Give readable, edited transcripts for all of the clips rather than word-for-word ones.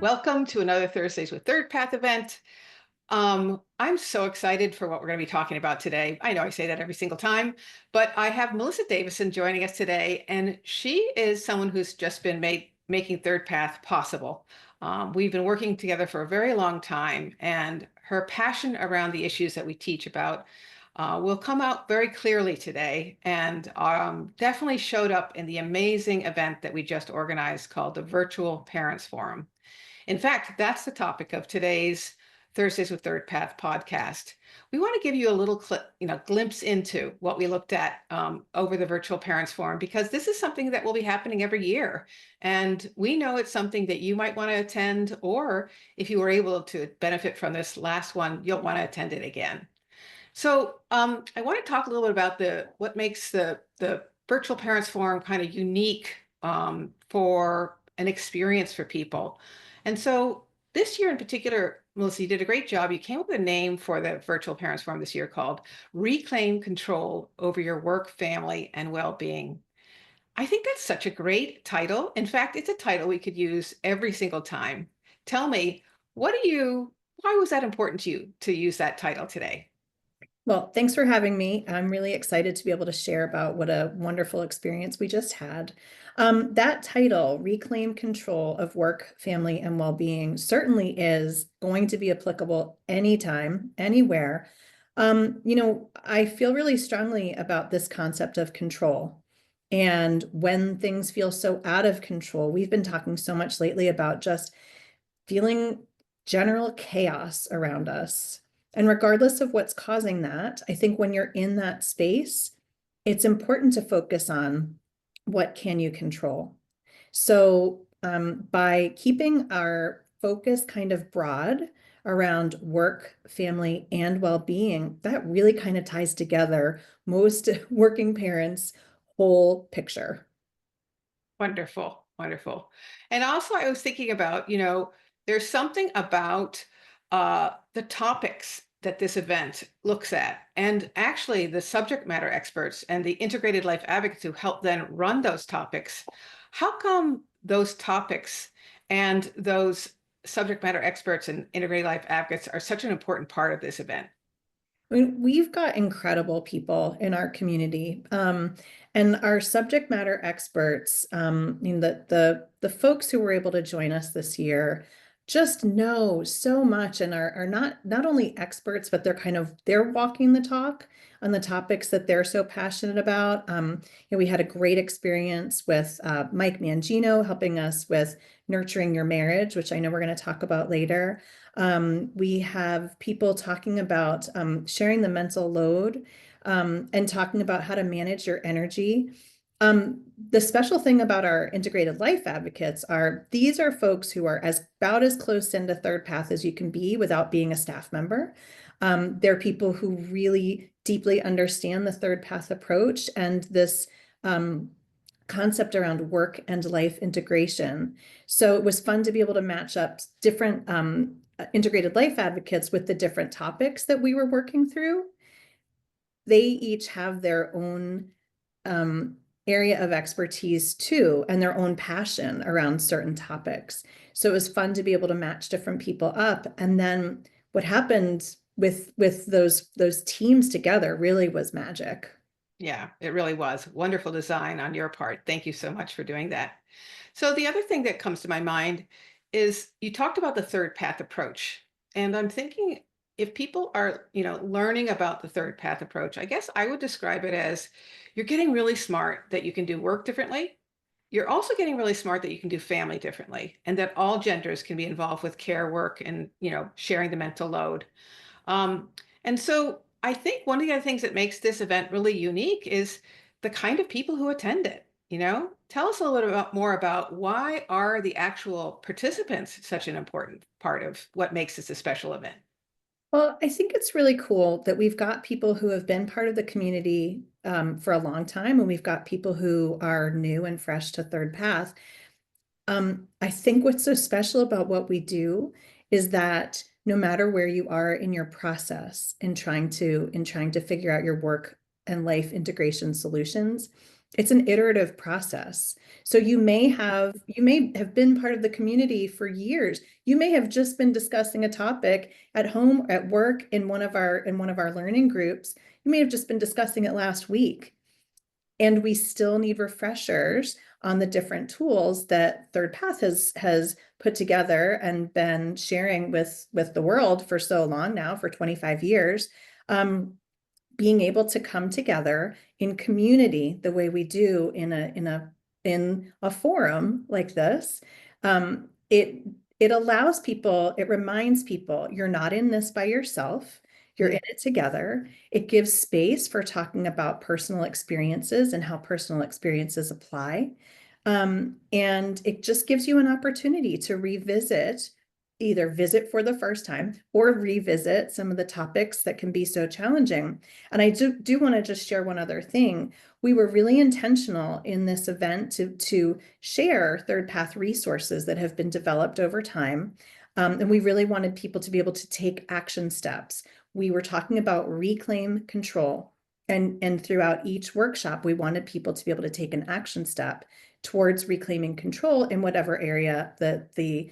Welcome to another Thursdays with ThirdPath event. I'm so excited for what we're going to be talking about today. I know I say that every single time, but I have Melissa Davidson joining us today, and she is someone who's just been making ThirdPath possible. We've been working together for a very long time, and her passion around the issues that we teach about will come out very clearly today, and definitely showed up in the amazing event that we just organized called the Virtual Parents Forum. In fact, that's the topic of today's Thursdays with Third Path podcast. We want to give you a little glimpse into what we looked at over the Virtual Parents Forum, because this is something that will be happening every year. And we know it's something that you might want to attend, or if you were able to benefit from this last one, you'll want to attend it again. So I want to talk a little bit about what makes the Virtual Parents Forum kind of unique for an experience for people. And so this year in particular, Melissa, you did a great job. You came up with a name for the Virtual Parents Forum this year called Reclaim Control Over Your Work, Family, and Well-Being. I think that's such a great title. In fact, it's a title we could use every single time. Tell me, why was that important to you to use that title today? Well, thanks for having me. I'm really excited to be able to share about what a wonderful experience we just had. That title, Reclaim Control of Work, Family, and Well-Being, certainly is going to be applicable anytime, anywhere. I feel really strongly about this concept of control. And when things feel so out of control, we've been talking so much lately about just feeling general chaos around us. And regardless of what's causing that, I think when you're in that space, it's important to focus on what can you control. So by keeping our focus kind of broad around work, family, and well-being, that really kind of ties together most working parents' whole picture. Wonderful, wonderful. And also, I was thinking about, there's something about the topics that this event looks at, and actually the subject matter experts and the integrated life advocates who help then run those topics. How come those topics and those subject matter experts and integrated life advocates are such an important part of this event? I mean, we've got incredible people in our community, and our subject matter experts. The folks who were able to join us this year just know so much and are not only experts, but they're walking the talk on the topics that they're so passionate about. We had a great experience with Mike Mangino helping us with nurturing your marriage, which I know we're going to talk about later. We have people talking about sharing the mental load and talking about how to manage your energy. The special thing about our integrated life advocates are these are folks who are about as close into Third Path as you can be without being a staff member. They're people who really deeply understand the Third Path approach and this concept around work and life integration. So it was fun to be able to match up different integrated life advocates with the different topics that we were working through. They each have their own area of expertise too, and their own passion around certain topics. So it was fun to be able to match different people up. And then what happened with those teams together really was magic. Yeah, it really was. Wonderful design on your part. Thank you so much for doing that. So the other thing that comes to my mind is you talked about the third path approach. And I'm thinking if people are, learning about the third path approach, I guess I would describe it as you're getting really smart that you can do work differently. You're also getting really smart that you can do family differently, and that all genders can be involved with care work and, sharing the mental load. And so I think one of the other things that makes this event really unique is the kind of people who attend it. Tell us a little bit more about why are the actual participants such an important part of what makes this a special event? Well, I think it's really cool that we've got people who have been part of the community for a long time, and we've got people who are new and fresh to Third Path. I think what's so special about what we do is that no matter where you are in your process in trying to figure out your work and life integration solutions, It's an iterative process. So you may have been part of the community for years. You may have just been discussing a topic at home, at work, in one of our learning groups. You may have just been discussing it last week. And we still need refreshers on the different tools that ThirdPath has put together and been sharing with the world for so long now, for 25 years. Being able to come together in community the way we do in a forum like this, it allows people, it reminds people you're not in this by yourself. You're in it together. It gives space for talking about personal experiences and how personal experiences apply. And it just gives you an opportunity to either visit for the first time or revisit some of the topics that can be so challenging. And I do want to just share one other thing. We were really intentional in this event to share ThirdPath resources that have been developed over time. And we really wanted people to be able to take action steps. We were talking about reclaim control. And throughout each workshop, we wanted people to be able to take an action step towards reclaiming control in whatever area that the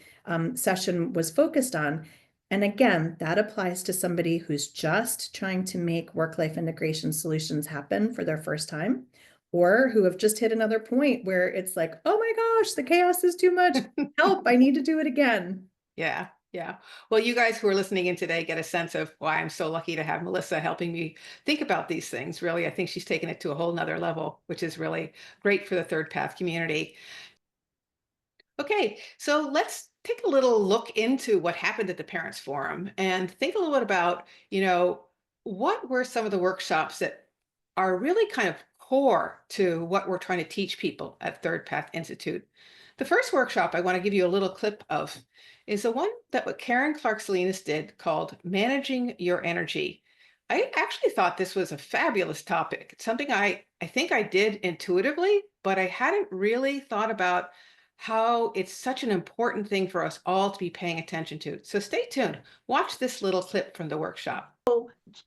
session was focused on. And again, that applies to somebody who's just trying to make work-life integration solutions happen for their first time, or who have just hit another point where it's like, oh my gosh, the chaos is too much. Help, I need to do it again. Yeah, yeah. Well, you guys who are listening in today get a sense of why I'm so lucky to have Melissa helping me think about these things. Really, I think she's taken it to a whole nother level, which is really great for the Third Path community. Okay, so let's take a little look into what happened at the Parents Forum and think a little bit about, what were some of the workshops that are really kind of core to what we're trying to teach people at Third Path Institute. The first workshop I want to give you a little clip of is the one that what Karen Clark Salinas did called Managing Your Energy. I actually thought this was a fabulous topic. It's something I think I did intuitively, but I hadn't really thought about how it's such an important thing for us all to be paying attention to. So stay tuned. Watch this little clip from the workshop.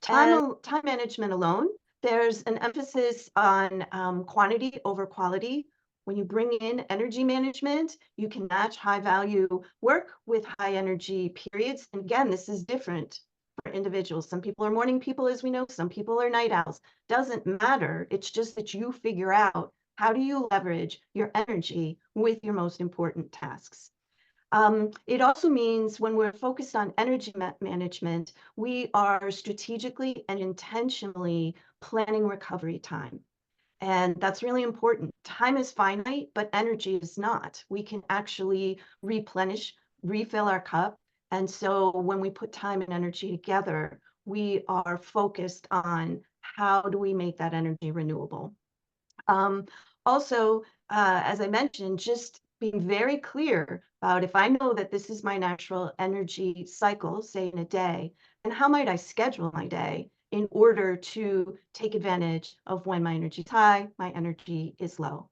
Time management alone, there's an emphasis on quantity over quality. When you bring in energy management, you can match high value work with high energy periods. And again, this is different for individuals. Some people are morning people, as we know, some people are night owls. Doesn't matter. It's just that you figure out how do you leverage your energy with your most important tasks. It also means when we're focused on energy management, we are strategically and intentionally planning recovery time. And that's really important. Time is finite, but energy is not. We can actually replenish, refill our cup. And so when we put time and energy together, we are focused on how do we make that energy renewable. Also, as I mentioned, just being very clear about if I know that this is my natural energy cycle, say in a day, and how might I schedule my day in order to take advantage of when my energy is high, my energy is low.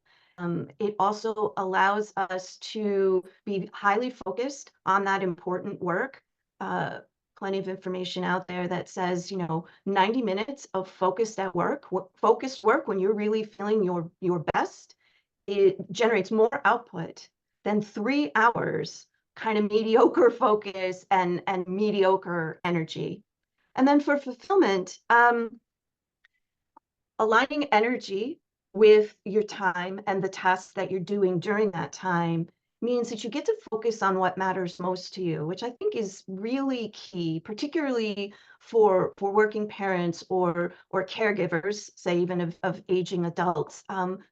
It also allows us to be highly focused on that important work. Plenty of information out there that says, 90 minutes of focused work when you're really feeling your best, it generates more output than 3 hours kind of mediocre focus and mediocre energy. And then for fulfillment, aligning energy with your time and the tasks that you're doing during that time means that you get to focus on what matters most to you, which I think is really key, particularly for working parents or caregivers, say even of aging adults.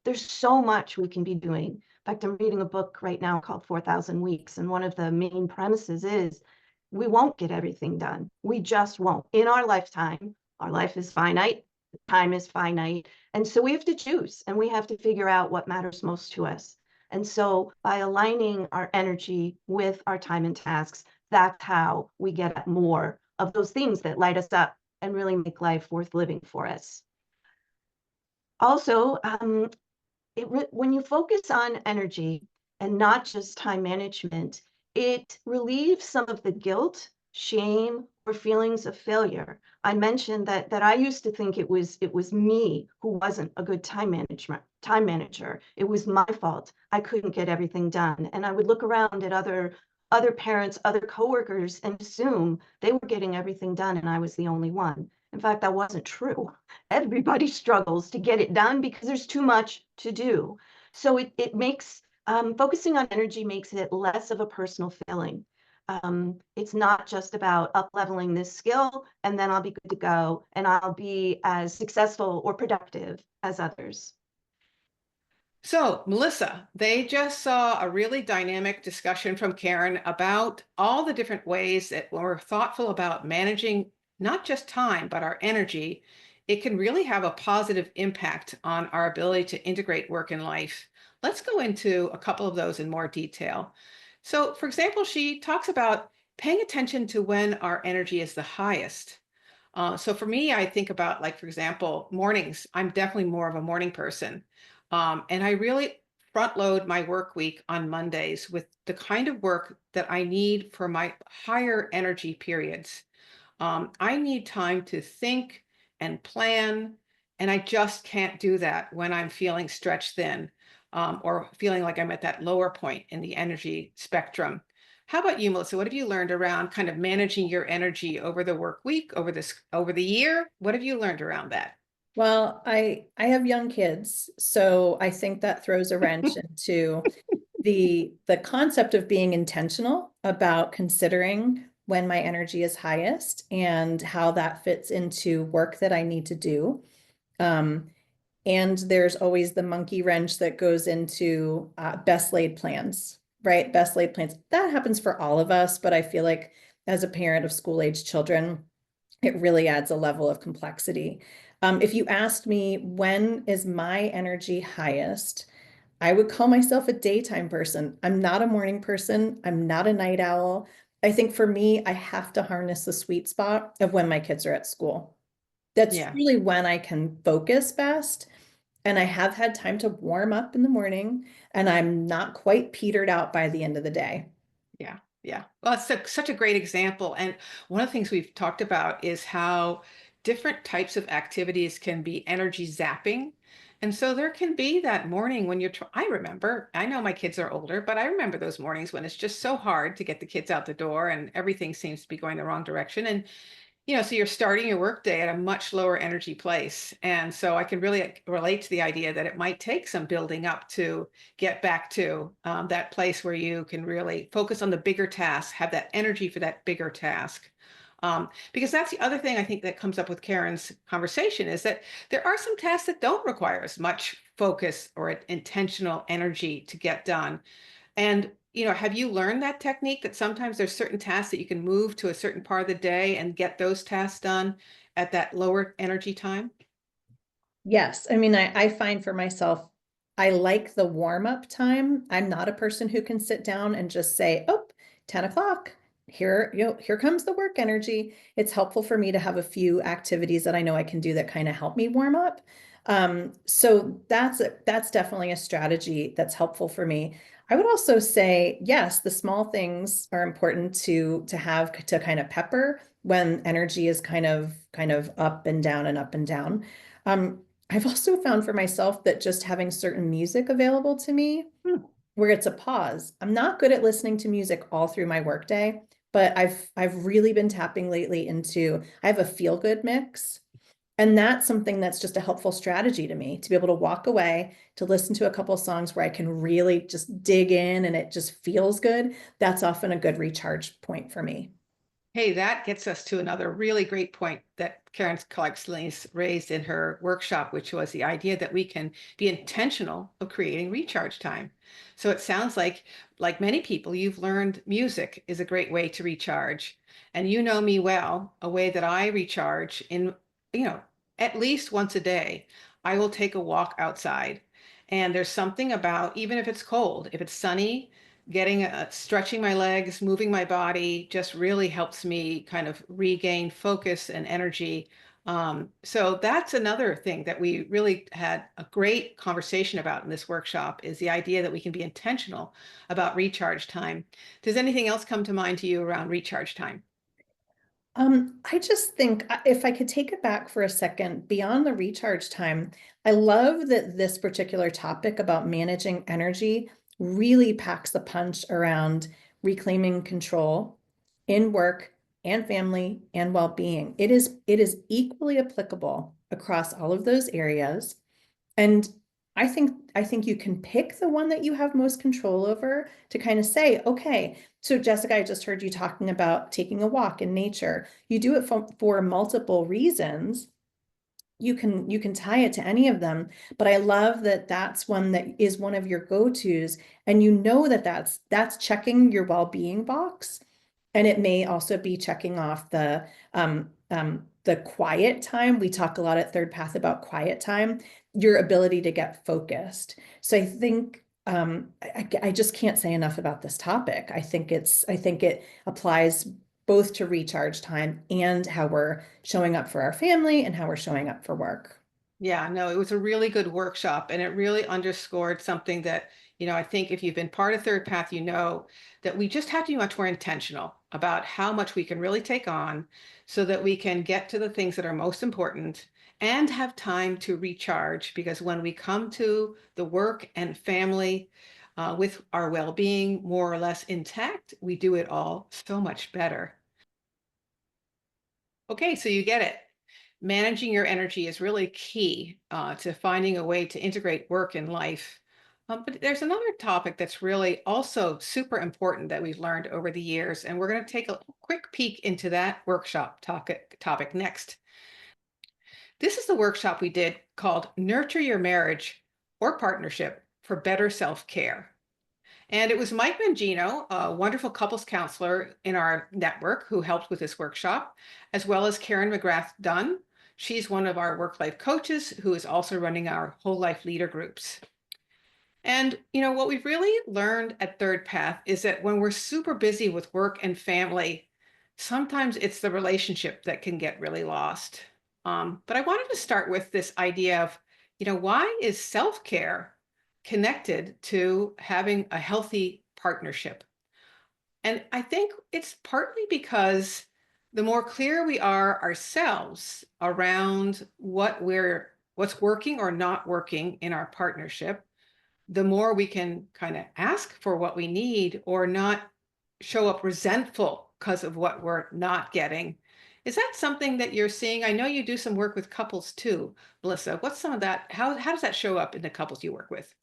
There's so much we can be doing. In fact, I'm reading a book right now called 4,000 Weeks, and one of the main premises is we won't get everything done. We just won't. In our lifetime, our life is finite, time is finite, and so we have to choose and we have to figure out what matters most to us. And so by aligning our energy with our time and tasks, that's how we get at more of those things that light us up and really make life worth living for us. Also, when you focus on energy and not just time management, it relieves some of the guilt, shame, or feelings of failure. I mentioned that I used to think it was me who wasn't a good time manager. It was my fault. I couldn't get everything done. And I would look around at other parents, other coworkers, and assume they were getting everything done and I was the only one. In fact, that wasn't true. Everybody struggles to get it done because there's too much to do. So it makes focusing on energy makes it less of a personal failing. It's not just about up leveling this skill and then I'll be good to go and I'll be as successful or productive as others. So, Melissa, they just saw a really dynamic discussion from Karen about all the different ways that when we're thoughtful about managing not just time, but our energy, it can really have a positive impact on our ability to integrate work and life. Let's go into a couple of those in more detail. So, for example, she talks about paying attention to when our energy is the highest. So for me, I think about, like, for example, mornings. I'm definitely more of a morning person. And I really front load my work week on Mondays with the kind of work that I need for my higher energy periods. I need time to think and plan, and I just can't do that when I'm feeling stretched thin, or feeling like I'm at that lower point in the energy spectrum. How about you, Melissa? What have you learned around kind of managing your energy over the work week, over the year? What have you learned around that? Well, I have young kids, so I think that throws a wrench into the concept of being intentional about considering when my energy is highest and how that fits into work that I need to do. Um, and there's always the monkey wrench that goes into best laid plans, right? Best laid plans. That happens for all of us, but I feel like as a parent of school age children, it really adds a level of complexity. If you asked me when is my energy highest, I would call myself a daytime person. I'm not a morning person. I'm not a night owl. I think for me, I have to harness the sweet spot of when my kids are at school. That's Yeah. truly when I can focus best. And I have had time to warm up in the morning, and I'm not quite petered out by the end of the day. Yeah, yeah. Well, it's such a great example. And one of the things we've talked about is how different types of activities can be energy zapping. And so there can be that morning when I remember, I know my kids are older, but I remember those mornings when it's just so hard to get the kids out the door and everything seems to be going the wrong direction. And so you're starting your workday at a much lower energy place. And so I can really relate to the idea that it might take some building up to get back to that place where you can really focus on the bigger task, have that energy for that bigger task. Because that's the other thing I think that comes up with Karen's conversation is that there are some tasks that don't require as much focus or intentional energy to get done. And, have you learned that technique that sometimes there's certain tasks that you can move to a certain part of the day and get those tasks done at that lower energy time? Yes. I mean, I find for myself, I like the warm up time. I'm not a person who can sit down and just say, oh, 10 o'clock. Here comes the work energy. It's helpful for me to have a few activities that I know I can do that kind of help me warm up. So that's definitely a strategy that's helpful for me. I would also say, yes, the small things are important to have to kind of pepper when energy is kind of up and down and up and down. Um, I've also found for myself that just having certain music available to me Hmm. where it's a pause. I'm not good at listening to music all through my workday, but I've really been tapping lately into I have a feel good mix. And that's something that's just a helpful strategy to me to be able to walk away, to listen to a couple of songs where I can really just dig in and it just feels good. That's often a good recharge point for me. Hey, that gets us to another really great point that Karen Clark-Slanes raised in her workshop, which was the idea that we can be intentional of creating recharge time. So it sounds like many people, you've learned music is a great way to recharge. And you know me well, a way that I recharge you know, at least once a day, I will take a walk outside. And there's something about, even if it's cold, if it's sunny, getting stretching my legs, moving my body just really helps me kind of regain focus and energy. So that's another thing that we really had a great conversation about in this workshop is the idea that we can be intentional about recharge time. Does anything else come to mind to you around recharge time? I just think if I could take it back for a second, beyond the recharge time, I love that this particular topic about managing energy really packs the punch around reclaiming control in work and family and well-being. It is equally applicable across all of those areas. And I think you can pick the one that you have most control over to kind of say, okay, so Jessica, I just heard you talking about taking a walk in nature. You do it for multiple reasons. You can tie it to any of them, but I love that that's one that is one of your go-tos, and you know that that's checking your well-being box. And it may also be checking off the quiet time. We talk a lot at ThirdPath about quiet time, your ability to get focused. So I think I just can't say enough about this topic. I think it applies both to recharge time and how we're showing up for our family and how we're showing up for work. Yeah, no, it was a really good workshop, and it really underscored something that, I think if you've been part of Third Path, you know that we just have to be much more intentional about how much we can really take on so that we can get to the things that are most important and have time to recharge. Because when we come to the work and family with our well-being more or less intact, we do it all so much better. Okay, so you get it. Managing your energy is really key to finding a way to integrate work and life. But there's another topic that's really also super important that we've learned over the years, and we're going to take a quick peek into that workshop topic next. This is the workshop we did called Nurture Your Marriage or Partnership for Better Self-Care. And it was Mike Mangino, a wonderful couples counselor in our network who helped with this workshop, as well as Karen McGrath Dunn. She's one of our work-life coaches who is also running our whole life leader groups. And what we've really learned at Third Path is that when we're super busy with work and family, sometimes it's the relationship that can get really lost. But I wanted to start with this idea of, why is self-care connected to having a healthy partnership? And I think it's partly because the more clear we are ourselves around what's working or not working in our partnership, the more we can kind of ask for what we need or not show up resentful because of what we're not getting. Is that something that you're seeing? I know you do some work with couples too, Melissa. What's some of that? How does that show up in the couples you work with?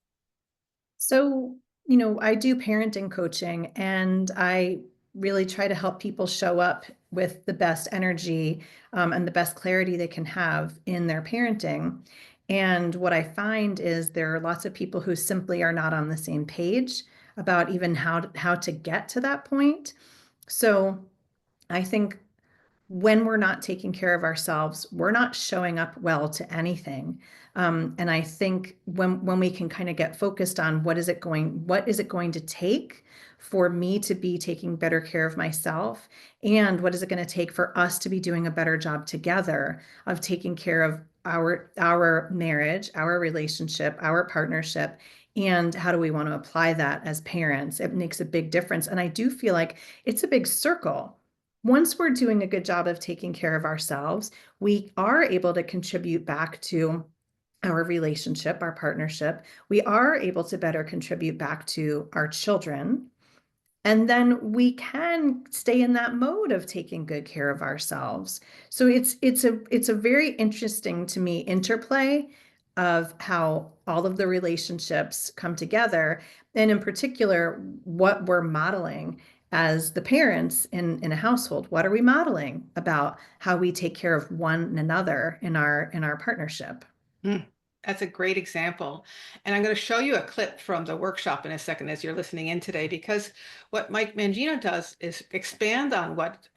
So, I do parenting coaching, and I really try to help people show up with the best energy and the best clarity they can have in their parenting. And what I find is there are lots of people who simply are not on the same page about even how to get to that point. So I think when we're not taking care of ourselves, we're not showing up well to anything. And I think when we can kind of get focused on what is it going to take for me to be taking better care of myself, and what is it going to take for us to be doing a better job together of taking care of our marriage, our relationship, our partnership, and how do we want to apply that as parents? It makes a big difference. And I do feel like it's a big circle. Once we're doing a good job of taking care of ourselves, we are able to contribute back to our relationship, our partnership. We are able to better contribute back to our children. And then we can stay in that mode of taking good care of ourselves. So it's a very interesting to me interplay of how all of the relationships come together, and in particular, what we're modeling as the parents in a household. What are we modeling about how we take care of one another in our partnership? Mm, that's a great example. And I'm going to show you a clip from the workshop in a second as you're listening in today, because what Mike Mangino does is expand on what,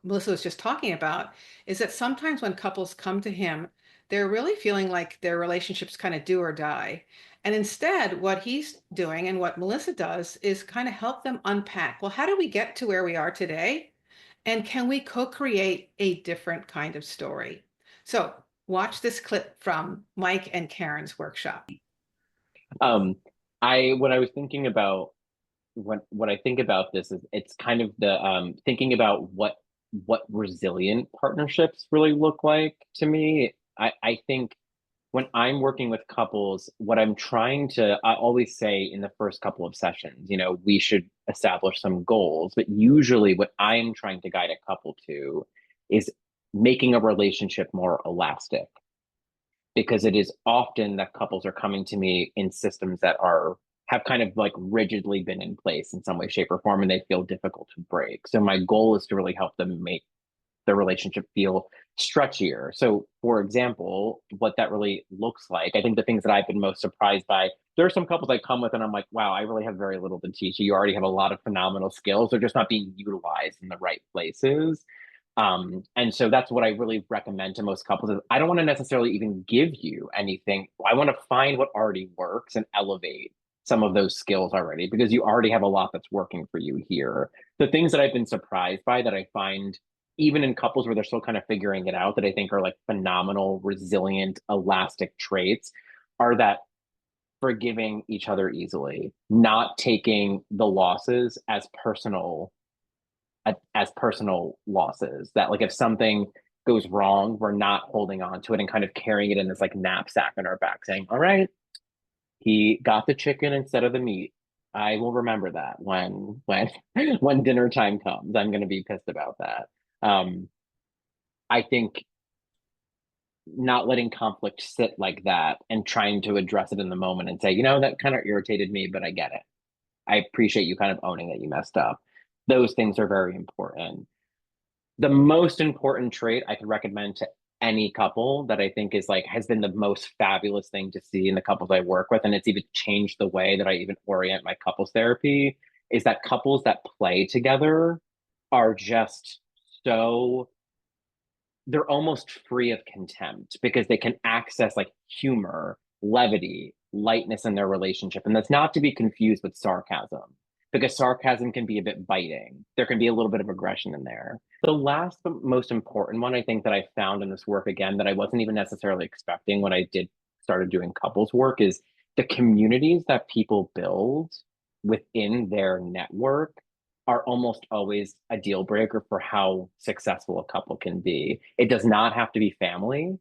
Melissa was just talking about, is that sometimes when couples come to him, they're really feeling like their relationship's kind of do or die. And instead, what he's doing and what Melissa does is kind of help them unpack, well, how do we get to where we are today? And can we co-create a different kind of story? So watch this clip from Mike and Karen's workshop. Um, I when I was thinking about what I think about this is it's kind of the thinking about what resilient partnerships really look like to me. I think when I'm working with couples, what I always say in the first couple of sessions, we should establish some goals, but usually what I'm trying to guide a couple to is making a relationship more elastic, because it is often that couples are coming to me in systems that have kind of like rigidly been in place in some way, shape, or form, and they feel difficult to break. So my goal is to really help them make the relationship feel stretchier. So, for example, what that really looks like, I think the things that I've been most surprised by, there are some couples I come with and I'm like, wow, I really have very little to teach you. You already have a lot of phenomenal skills. They're just not being utilized in the right places. And so that's what I really recommend to most couples is I don't want to necessarily even give you anything. I want to find what already works and elevate some of those skills already, because you already have a lot that's working for you here. The things that I've been surprised by that I find even in couples where they're still kind of figuring it out that I think are like phenomenal, resilient, elastic traits are that forgiving each other easily, not taking the losses as personal losses. That like if something goes wrong, we're not holding on to it and kind of carrying it in this like knapsack on our back, saying, "All right, he got the chicken instead of the meat. I will remember that when dinner time comes. I'm going to be pissed about that." I think not letting conflict sit like that and trying to address it in the moment and say, that kind of irritated me, but I get it. I appreciate you kind of owning that you messed up. Those things are very important. The most important trait I could recommend to any couple that I think is like has been the most fabulous thing to see in the couples I work with, and it's even changed the way that I even orient my couples therapy, is that couples that play together are just so they're almost free of contempt because they can access like humor, levity, lightness in their relationship. And that's not to be confused with sarcasm, because sarcasm can be a bit biting. There can be a little bit of aggression in there. The last but most important one I think that I found in this work, again, that I wasn't even necessarily expecting when I started doing couples work, is the communities that people build within their network are almost always a deal breaker for how successful a couple can be. It does not have to be family.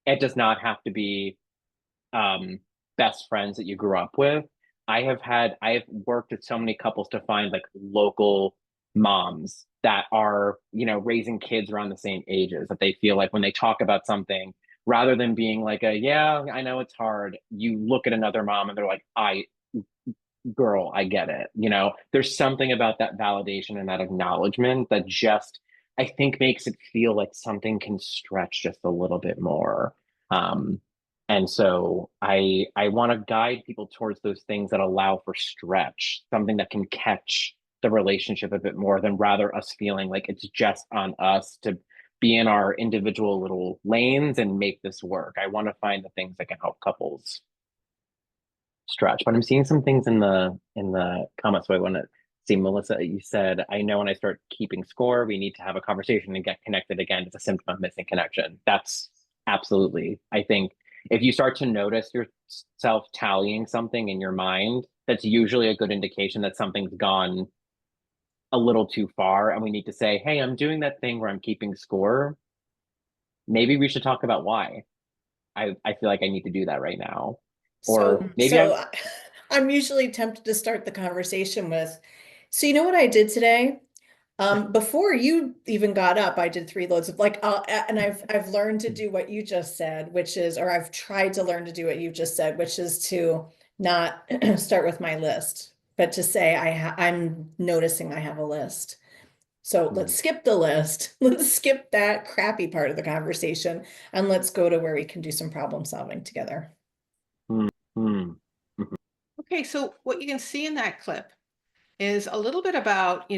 It does not have to be best friends that you grew up with. I have worked with so many couples to find like local moms that are, raising kids around the same ages, that they feel like when they talk about something, rather than being like yeah, I know it's hard, you look at another mom and they're like, girl, I get it. There's something about that validation and that acknowledgement that just, I think, makes it feel like something can stretch just a little bit more. And so I want to guide people towards those things that allow for stretch, something that can catch the relationship a bit more than rather us feeling like it's just on us to be in our individual little lanes and make this work. I want to find the things that can help couples stretch. But I'm seeing some things in the comments, so I want to see, Melissa, you said, I know when I start keeping score, we need to have a conversation and get connected again. It's a symptom of missing connection. That's absolutely, I think if you start to notice yourself tallying something in your mind, that's usually a good indication that something's gone a little too far, and we need to say, hey, I'm doing that thing where I'm keeping score. Maybe we should talk about why. I feel like I need to do that right now. Or maybe I'm usually tempted to start the conversation with, so you know what I did today? Before you even got up, I did 3 loads of and I've learned to do what you just said, or I've tried to learn to do what you just said, which is to not start with my list, but to say I'm noticing I have a list. So let's skip the list. Let's skip that crappy part of the conversation, and let's go to where we can do some problem solving together. Okay, so what you can see in that clip is a little bit about,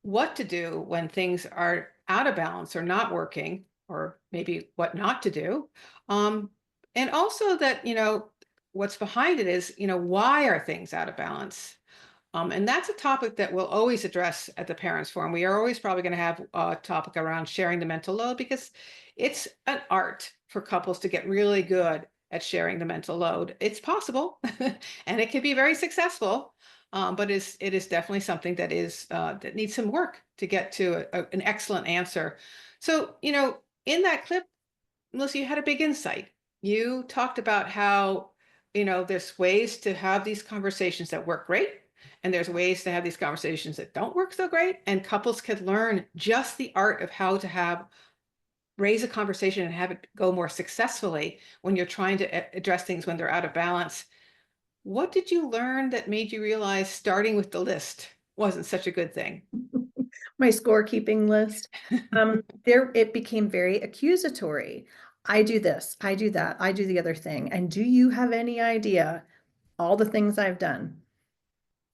what to do when things are out of balance or not working, or maybe what not to do. And also that, what's behind it is, why are things out of balance? And that's a topic that we'll always address at the Parents Forum. We are always probably going to have a topic around sharing the mental load, because it's an art for couples to get really good at sharing the mental load. It's possible and it can be very successful. But it is definitely something that that needs some work to get to an excellent answer. So, in that clip, Melissa, you had a big insight. You talked about how, there's ways to have these conversations that work great, and there's ways to have these conversations that don't work so great. And couples could learn just the art of how to raise a conversation and have it go more successfully when you're trying to address things when they're out of balance. What did you learn that made you realize starting with the list wasn't such a good thing? My scorekeeping list. It became very accusatory. I do this, I do that, I do the other thing. And do you have any idea all the things I've done?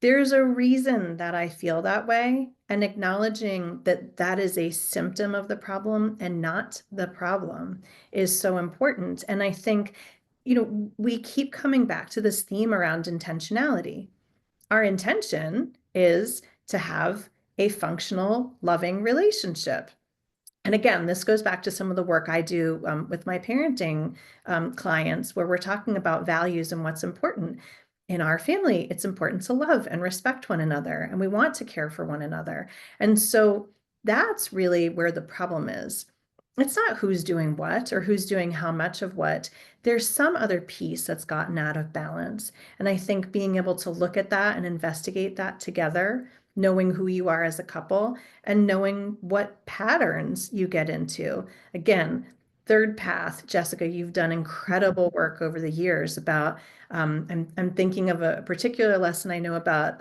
There's a reason that I feel that way, and acknowledging that that is a symptom of the problem and not the problem is so important. And I think, we keep coming back to this theme around intentionality. Our intention is to have a functional, loving relationship. And again, this goes back to some of the work I do with my parenting clients, where we're talking about values and what's important. In our family, it's important to love and respect one another, and we want to care for one another. And so that's really where the problem is. It's not who's doing what or who's doing how much of what. There's some other piece that's gotten out of balance. And I think being able to look at that and investigate that together, knowing who you are as a couple and knowing what patterns you get into. Again, ThirdPath, Jessica, you've done incredible work over the years about, I'm thinking of a particular lesson I know about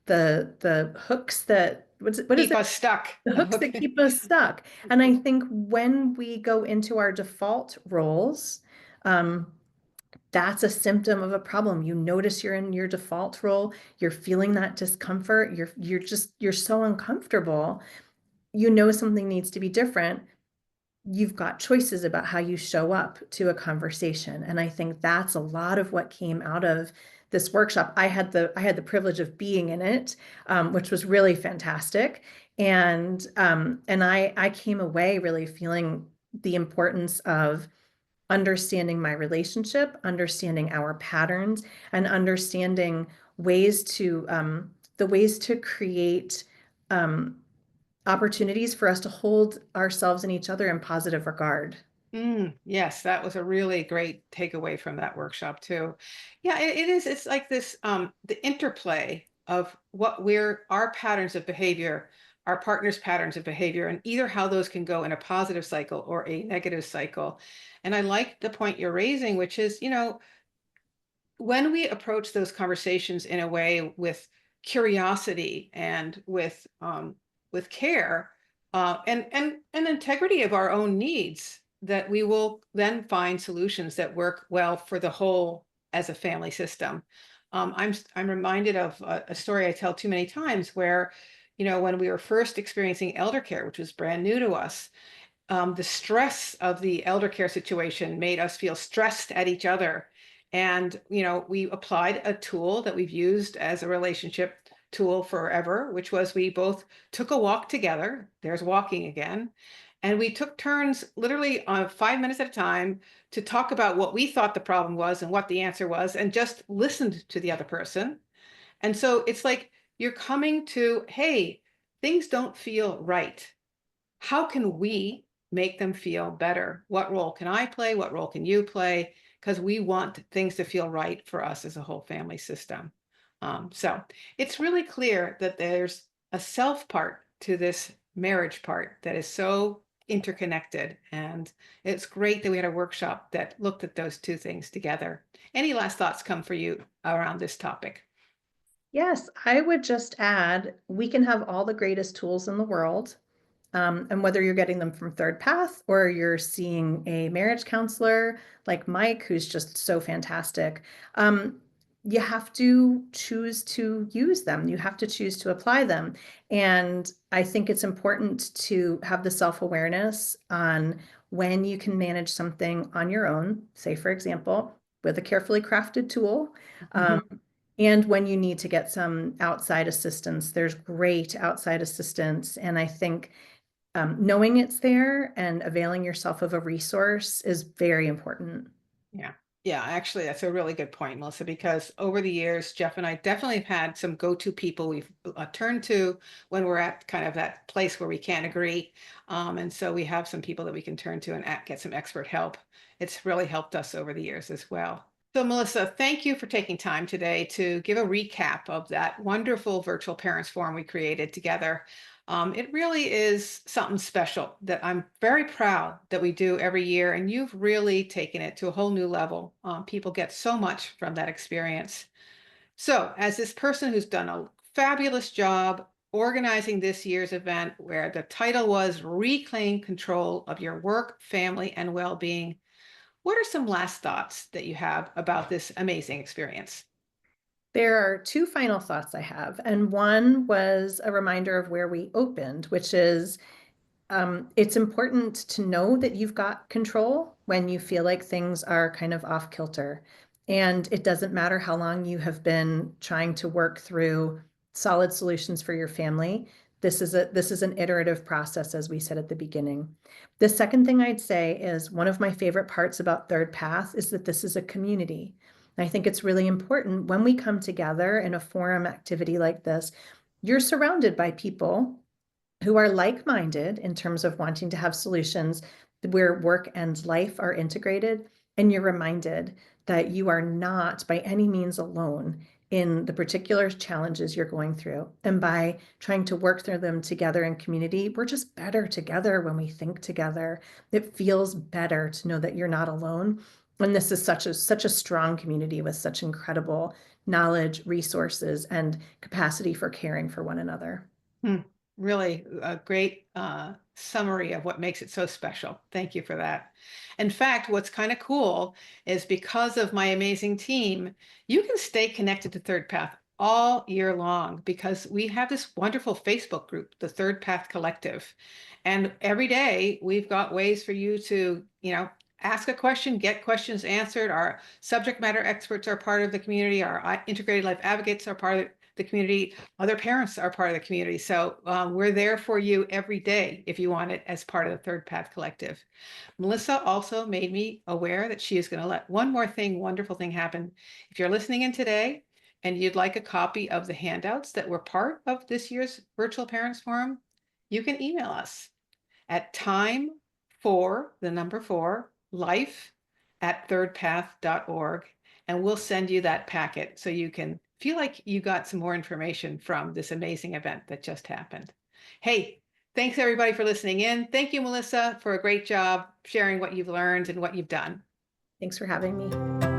the hooks that, what is Keep it? us stuck. The hooks that keep us stuck. And I think when we go into our default roles, that's a symptom of a problem. You notice you're in your default role, you're feeling that discomfort, you're so uncomfortable. You know something needs to be different. You've got choices about how you show up to a conversation. And I think that's a lot of what came out of this workshop. I had the privilege of being in it, which was really fantastic. And I came away really feeling the importance of understanding my relationship, understanding our patterns, and understanding the ways to create opportunities for us to hold ourselves and each other in positive regard. Yes, that was a really great takeaway from that workshop too. Yeah, it is. It's like this, the interplay of our patterns of behavior, our partner's patterns of behavior, and either how those can go in a positive cycle or a negative cycle. And I like the point you're raising, which is, when we approach those conversations in a way with curiosity and with care, and integrity of our own needs, that we will then find solutions that work well for the whole as a family system. I'm reminded of a story I tell too many times where, when we were first experiencing elder care, which was brand new to us, the stress of the elder care situation made us feel stressed at each other. And, we applied a tool that we've used as a relationship tool forever, which was we both took a walk together. There's walking again. And we took turns literally on 5 minutes at a time to talk about what we thought the problem was and what the answer was, and just listened to the other person. And so it's like you're coming to, hey, things don't feel right. How can we make them feel better? What role can I play? What role can you play? Because we want things to feel right for us as a whole family system. So it's really clear that there's a self part to this marriage part that is so interconnected. And it's great that we had a workshop that looked at those two things together. Any last thoughts come for you around this topic? Yes, I would just add, we can have all the greatest tools in the world. And whether you're getting them from ThirdPath or you're seeing a marriage counselor like Mike, who's just so fantastic, you have to choose to use them. You have to choose to apply them. And I think it's important to have the self-awareness on when you can manage something on your own, say, for example, with a carefully crafted tool. And when you need to get some outside assistance. There's great outside assistance. And I think knowing it's there and availing yourself of a resource is very important. Yeah. Yeah, actually, that's a really good point, Melissa, because over the years, Jeff and I definitely have had some go-to people we've turned to when we're at kind of that place where we can't agree. And so we have some people that we can turn to and get some expert help. It's really helped us over the years as well. So, Melissa, thank you for taking time today to give a recap of that wonderful virtual parents forum we created together. It really is something special that I'm very proud that we do every year, and you've really taken it to a whole new level. People get so much from that experience. So, as this person who's done a fabulous job organizing this year's event, where the title was Reclaim Control of Your Work, Family, and Well-Being, what are some last thoughts that you have about this amazing experience? There are two final thoughts I have, and one was a reminder of where we opened, which is it's important to know that you've got control when you feel like things are kind of off kilter. And it doesn't matter how long you have been trying to work through solid solutions for your family. This is an iterative process, as we said at the beginning. The second thing I'd say is one of my favorite parts about ThirdPath is that this is a community. I think it's really important when we come together in a forum activity like this, you're surrounded by people who are like-minded in terms of wanting to have solutions where work and life are integrated, and you're reminded that you are not by any means alone in the particular challenges you're going through. And by trying to work through them together in community, we're just better together when we think together. It feels better to know that you're not alone. And this is such a strong community with such incredible knowledge, resources, and capacity for caring for one another. Hmm. Really a great summary of what makes it so special. Thank you for that. In fact, what's kind of cool is because of my amazing team, you can stay connected to ThirdPath all year long because we have this wonderful Facebook group, the ThirdPath Collective. And every day we've got ways for you to, ask a question, get questions answered. Our subject matter experts are part of the community. Our integrated life advocates are part of the community. Other parents are part of the community. So we're there for you every day if you want it as part of the ThirdPath Collective. Melissa also made me aware that she is going to let one more wonderful thing happen. If you're listening in today and you'd like a copy of the handouts that were part of this year's Virtual Parents Forum, you can email us at time4life@thirdpath.org, and we'll send you that packet so you can feel like you got some more information from this amazing event that just happened. Hey, thanks everybody for listening in. Thank you, Melissa, for a great job sharing what you've learned and what you've done. Thanks for having me.